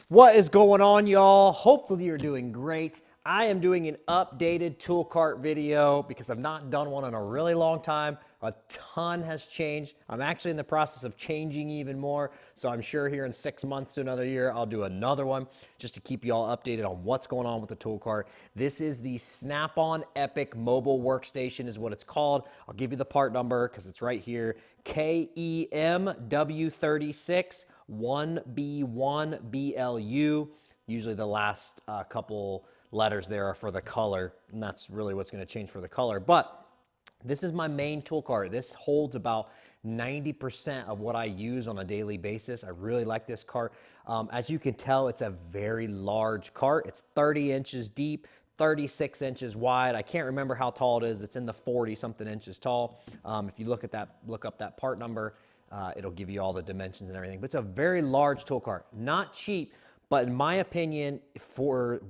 What is going on, y'all? Hopefully you're doing great. I am doing an updated tool cart video because I've not done one in a really long time. A ton has changed. I'm actually in the process of changing even more. So I'm sure here in 6 months to another year, I'll do another one just to keep you all updated on what's going on with the tool cart. This is the Snap-on Epiq mobile workstation is what it's called. I'll give you the part number because it's right here. KEMW36 1B1BLU. Usually the last couple letters there are for the color, and that's really what's going to change for the color. But this is my main tool cart. This holds about 90% of what I use on a daily basis. I really like this cart. As you can tell, it's a very large cart. It's 30 inches deep, 36 inches wide. I can't remember how tall it is. It's in the 40 something inches tall. If you look up that part number, it'll give you all the dimensions and everything. But it's a very large tool cart. Not cheap, but in my opinion, for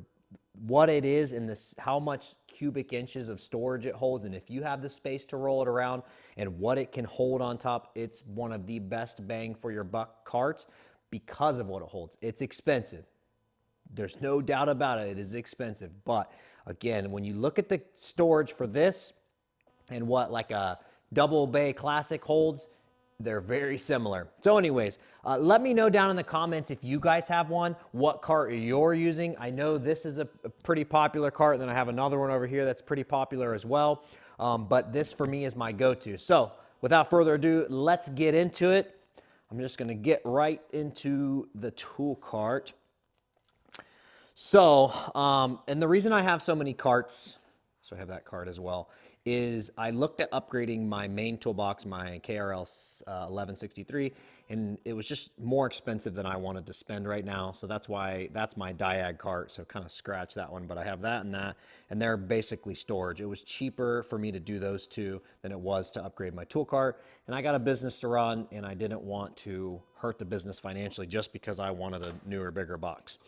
what it is and this, how much cubic inches of storage it holds, and if you have the space to roll it around and what it can hold on top, it's one of the best bang for your buck carts because of what it holds. It's expensive. There's no doubt about it. It is expensive. But again, when you look at the storage for this and what like a double bay classic holds, they're very similar. So anyways, let me know down in the comments if you guys have one, what cart you're using. I know this is a pretty popular cart, and then I have another one over here that's pretty popular as well. But this for me is my go-to. So without further ado, let's get into it. I'm just gonna get right into the tool cart. So, and the reason I have so many carts, so I have that cart as well, is I looked at upgrading my main toolbox, my KRL 1163, and it was just more expensive than I wanted to spend right now. So that's why that's my Diag cart. So kind of scratch that one, but I have that, and they're basically storage. It was cheaper for me to do those two than it was to upgrade my tool cart. And I got a business to run, and I didn't want to hurt the business financially just because I wanted a newer, bigger box.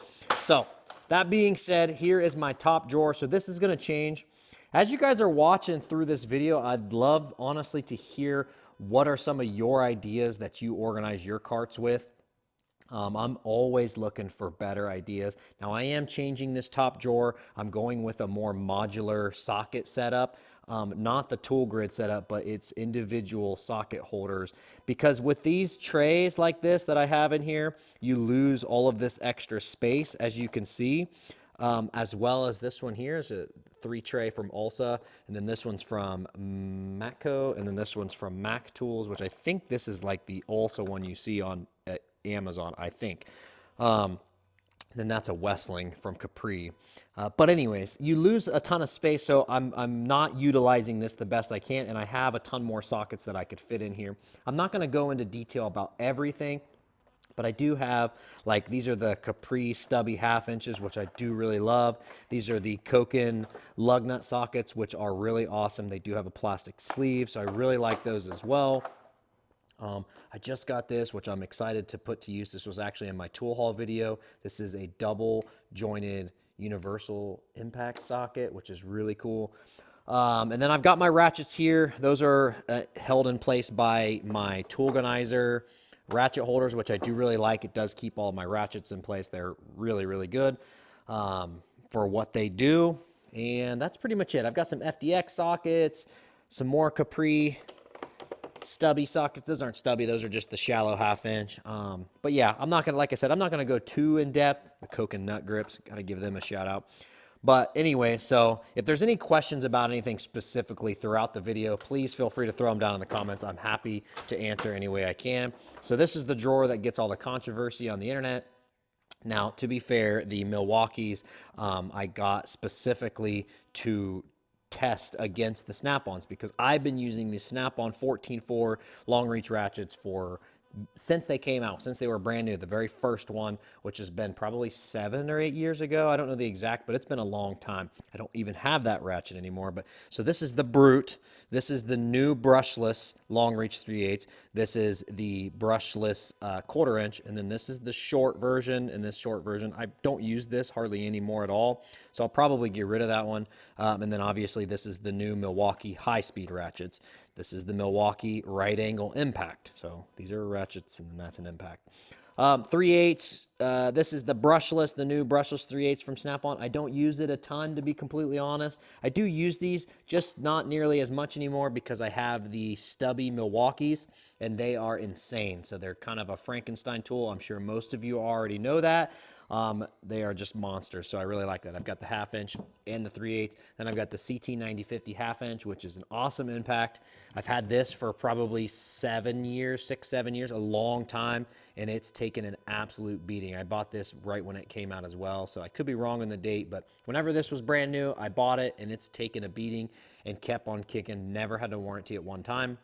So that being said, here is my top drawer. So this is going to change. As you guys are watching through this video, I'd love, honestly, to hear what are some of your ideas that you organize your carts with. I'm always looking for better ideas. Now, I am changing this top drawer. I'm going with a more modular socket setup, not the tool grid setup, but it's individual socket holders. Because with these trays like this that I have in here, you lose all of this extra space, as you can see. As well as this one here is a 3 tray from Ulsa, and then this one's from Matco, and then this one's from Mac Tools, which I think this is like the Ulsa one you see on Amazon, I think. Then that's a Westling from Capri. But anyways, you lose a ton of space, so I'm not utilizing this the best I can, and I have a ton more sockets that I could fit in here. I'm not going to go into detail about everything, but I do have, like, these are the Capri stubby 1/2 inches, which I do really love. These are the Koken lug nut sockets, which are really awesome. They do have a plastic sleeve, so I really like those as well. I just got this, which I'm excited to put to use. This was actually in my tool haul video. This is a double jointed universal impact socket, which is really cool. And then I've got my ratchets here. Those are held in place by my tool organizer ratchet holders, which I do really like. It does keep all of my ratchets in place. They're really, really good for what they do. And that's pretty much it. I've got some FDX sockets, some more Capri stubby sockets. Those aren't stubby. Those are just the shallow 1/2 inch. But yeah, I'm not going to, like I said, I'm not going to go too in depth. The Koken nut grips, got to give them a shout out. But anyway, so if there's any questions about anything specifically throughout the video, please feel free to throw them down in the comments. I'm happy to answer any way I can. So this is the drawer that gets all the controversy on the internet. Now, to be fair, the Milwaukee's I got specifically to test against the Snap-ons because I've been using the Snap-on 14.4 long reach ratchets since they came out, since they were brand new. The very first one, which has been probably 7 or 8 years ago. I don't know the exact, but it's been a long time. I don't even have that ratchet anymore. But so this is the Brute. This is the new brushless long reach 3/8. This is the brushless 1/4 inch, and then this is the short version. And this short version, I don't use this hardly anymore at all, so I'll probably get rid of that one. And then obviously this is the new Milwaukee high speed ratchets. This is the Milwaukee right angle impact. So these are ratchets, and then that's an impact. 3/8. This is the brushless, the new brushless 3/8 from Snap-on. I don't use it a ton, to be completely honest. I do use these, just not nearly as much anymore because I have the stubby Milwaukees, and they are insane. So they're kind of a Frankenstein tool. I'm sure most of you already know that. They are just monsters, so I really like that. I've got the 1/2 inch and the 3/8. Then I've got the CT 9050 1/2 inch, which is an awesome impact. I've had this for probably 7 years, 6, 7 years, a long time, and it's taken an absolute beating. I bought this right when it came out as well, so I could be wrong on the date, but whenever this was brand new, I bought it, and it's taken a beating and kept on kicking. Never had a warranty at one time.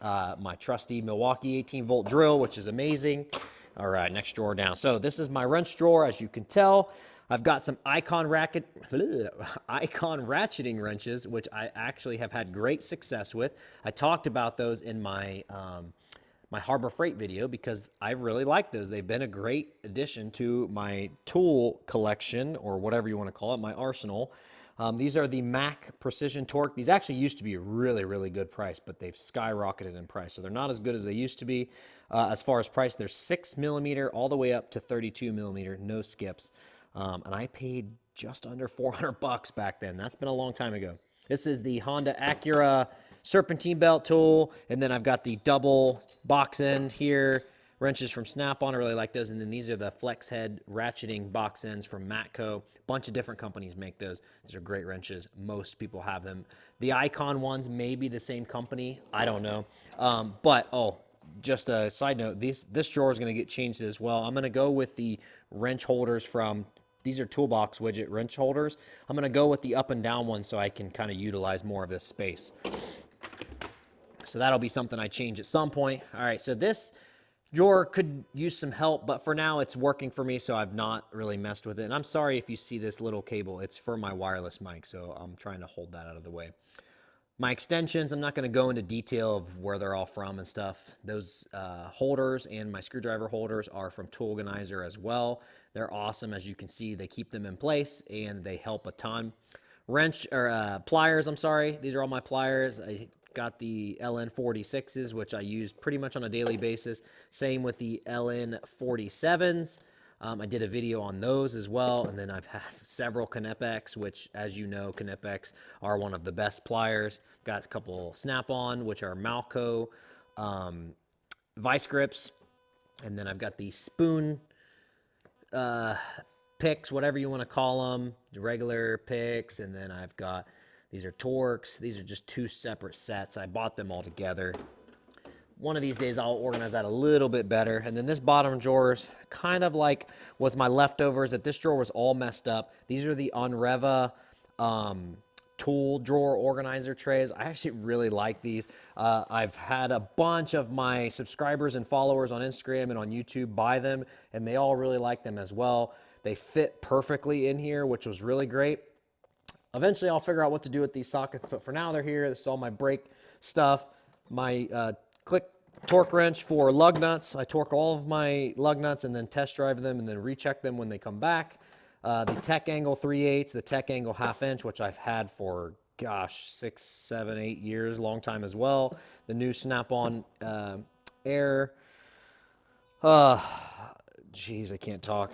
My trusty Milwaukee 18-volt drill, which is amazing. All right, next drawer down. So this is my wrench drawer. As you can tell, I've got some Icon ratcheting wrenches, which I actually have had great success with. I talked about those in my my Harbor Freight video because I really like those. They've been a great addition to my tool collection, or whatever you want to call it, my arsenal. These are the Mac Precision Torque. These actually used to be a really, really good price, but they've skyrocketed in price. So they're not as good as they used to be. As far as price, they're 6mm all the way up to 32mm, no skips. And I paid just under $400 back then. That's been a long time ago. This is the Honda Acura serpentine belt tool. And then I've got the double box end here. Wrenches from Snap-on, I really like those. And then these are the flex head ratcheting box ends from Matco. A bunch of different companies make those. These are great wrenches. Most people have them. The Icon ones may be the same company. I don't know. Just a side note, this drawer is going to get changed as well. I'm going to go with the wrench holders from, these are toolbox widget wrench holders. I'm going to go with the up and down ones so I can kind of utilize more of this space. So that'll be something I change at some point. All right, so this drawer could use some help, but for now it's working for me, so I've not really messed with it. And I'm sorry if you see this little cable. It's for my wireless mic, so I'm trying to hold that out of the way. My extensions, I'm not going to go into detail of where they're all from and stuff. Those holders and my screwdriver holders are from Toolganizer as well. They're awesome. As you can see, they keep them in place and they help a ton. Pliers, I'm sorry. These are all my pliers. I got the LN46s, which I use pretty much on a daily basis. Same with the LN47s. I did a video on those as well, and then I've had several Epiqs, which, as you know, Epiqs are one of the best pliers. Got a couple Snap-on, which are Malco vice grips, and then I've got the spoon picks, whatever you want to call them, the regular picks, and then I've got, these are Torques. These are just 2 separate sets. I bought them all together. One of these days I'll organize that a little bit better. And then this bottom drawer is kind of like was my leftovers. That this drawer was all messed up. These are the Unreva tool drawer organizer trays. I actually really like these. I've had a bunch of my subscribers and followers on Instagram and on YouTube buy them, and they all really like them as well. They fit perfectly in here, which was really great. Eventually I'll figure out what to do with these sockets, but for now they're here. This is all my brake stuff. My click torque wrench for lug nuts. I torque all of my lug nuts and then test drive them and then recheck them when they come back. The Tech Angle 3/8, the Tech Angle 1/2 inch, which I've had for, gosh, 6, 7, 8 years, long time as well. The new Snap-on Air, geez, I can't talk.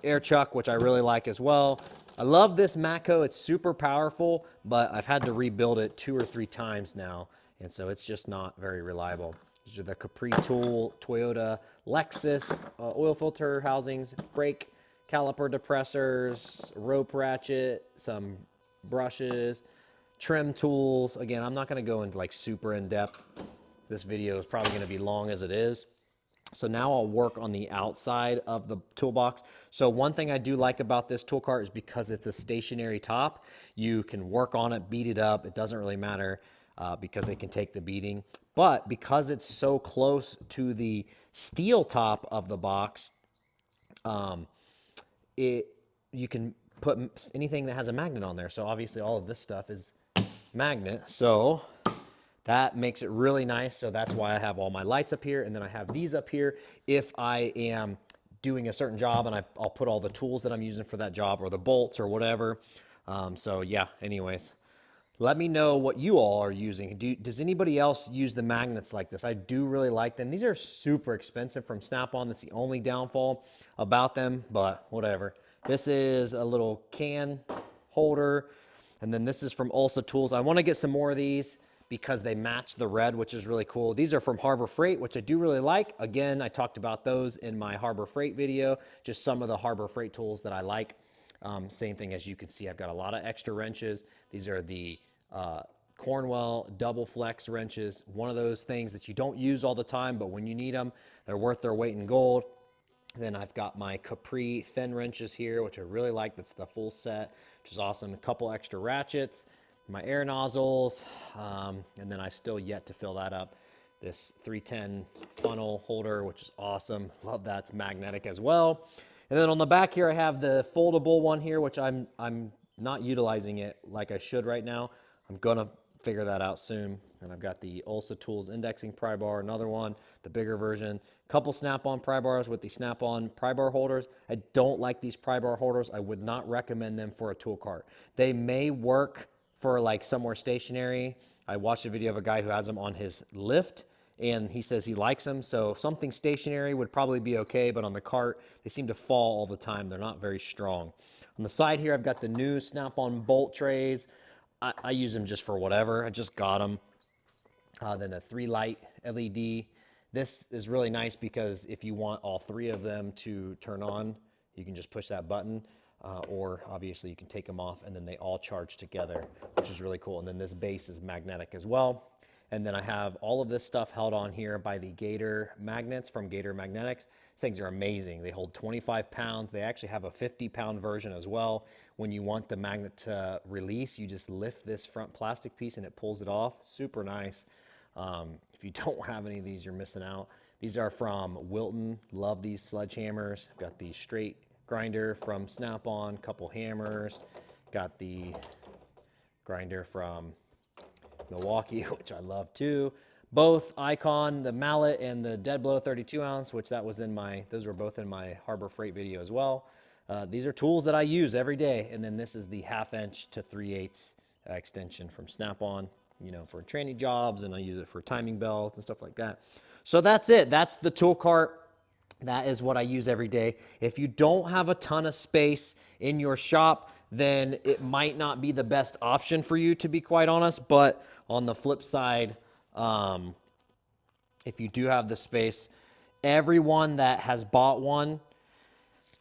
Air chuck, which I really like as well. I love this Matco. It's super powerful, but I've had to rebuild it 2 or 3 times now, and so it's just not very reliable. These are the Capri Tool, Toyota, Lexus, oil filter housings, brake caliper depressors, rope ratchet, some brushes, trim tools. Again, I'm not going to go into like super in depth. This video is probably going to be long as it is. So now I'll work on the outside of the toolbox. So one thing I do like about this tool cart is because it's a stationary top, you can work on it, beat it up. It doesn't really matter because it can take the beating. But because it's so close to the steel top of the box, you can put anything that has a magnet on there. So obviously all of this stuff is magnet. So that makes it really nice. So that's why I have all my lights up here. And then I have these up here if I am doing a certain job, and I'll put all the tools that I'm using for that job or the bolts or whatever. So yeah, anyways, Let me know what you all are using. Does anybody else use the magnets like this? I do really like them. These are super expensive from Snap-on. That's the only downfall about them, but whatever. This is a little can holder, and then this is from Ulsa Tools. I want to get some more of these because they match the red, which is really cool. These are from Harbor Freight, which I do really like. Again, I talked about those in my Harbor Freight video, just some of the Harbor Freight tools that I like. Same thing, as you can see, I've got a lot of extra wrenches. These are the Cornwell double flex wrenches, one of those things that you don't use all the time, but when you need them, they're worth their weight in gold. Then I've got my Capri thin wrenches here, which I really like. That's the full set, which is awesome. A couple extra ratchets, my air nozzles, and then I've still yet to fill that up. This 310 funnel holder, which is awesome. Love that. It's magnetic as well. And then on the back here, I have the foldable one here, which I'm not utilizing it like I should right now. I'm gonna figure that out soon. And I've got the Ulsa Tools indexing pry bar, another one, the bigger version. Couple Snap-on pry bars with the Snap-on pry bar holders. I don't like these pry bar holders. I would not recommend them for a tool cart. They may work for like somewhere stationary. I watched a video of a guy who has them on his lift, and he says he likes them. So something stationary would probably be okay, but on the cart, they seem to fall all the time. They're not very strong. On the side here, I've got the new Snap-on bolt trays. I use them just for whatever. I just got them. Then a 3-light LED. This is really nice because if you want all 3 of them to turn on, you can just push that button, or obviously you can take them off and then they all charge together, which is really cool. And then this base is magnetic as well. And then I have all of this stuff held on here by the Gator magnets from Gator Magnetics. These things are amazing. They hold 25 pounds. They actually have a 50-pound version as well. When you want the magnet to release, you just lift this front plastic piece and it pulls it off. Super nice. If you don't have any of these, you're missing out. These are from Wilton. Love these sledgehammers. I've got the straight grinder from Snap-on, couple hammers. Got the grinder from Milwaukee, which I love too. Both Icon, the mallet, and the Dead Blow 32 ounce, which those were both in my Harbor Freight video as well. These are tools that I use every day. And then this is the 1/2 inch to 3/8 extension from Snap-on, for training jobs, and I use it for timing belts and stuff like that. So that's it. That's the tool cart. That is what I use every day. If you don't have a ton of space in your shop, then it might not be the best option for you, to be quite honest. But on the flip side, if you do have the space, everyone that has bought one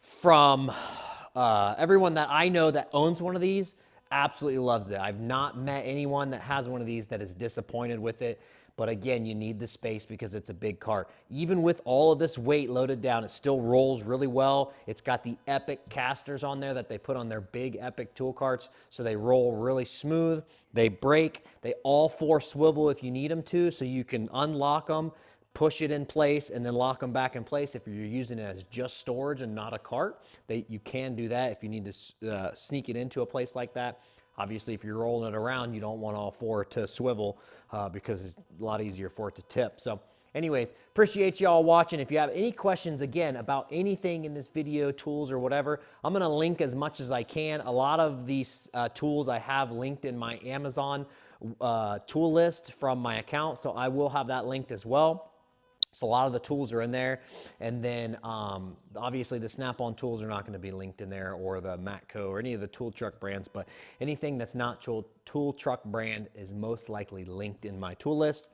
from everyone that I know that owns one of these absolutely loves it. I've not met anyone that has one of these that is disappointed with it. But again, you need the space because it's a big cart. Even with all of this weight loaded down, it still rolls really well. It's got the Epiq casters on there that they put on their big Epiq tool carts, so they roll really smooth. They break. They all 4 swivel if you need them to, so you can unlock them, push it in place, and then lock them back in place. If you're using it as just storage and not a cart, you can do that if you need to sneak it into a place like that. Obviously, if you're rolling it around, you don't want all 4 to swivel because it's a lot easier for it to tip. So anyways, appreciate y'all watching. If you have any questions, again, about anything in this video, tools or whatever, I'm going to link as much as I can. A lot of these tools I have linked in my Amazon tool list from my account, so I will have that linked as well. So a lot of the tools are in there. And then obviously the Snap-on tools are not going to be linked in there, or the Matco or any of the tool truck brands, but anything that's not tool truck brand is most likely linked in my tool list.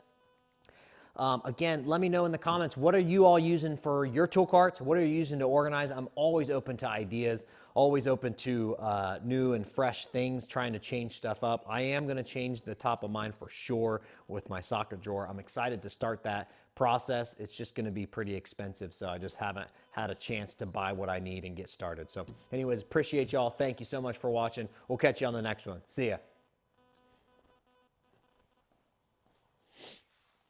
Again, let me know in the comments, what are you all using for your tool carts? What are you using to organize? I'm always open to ideas, always open to new and fresh things, trying to change stuff up. I am going to change the top of mine for sure with my socket drawer. I'm excited to start that process. It's just going to be pretty expensive, so I just haven't had a chance to buy what I need and get started. So anyways, appreciate y'all. Thank you so much for watching. We'll catch you on the next one. See ya.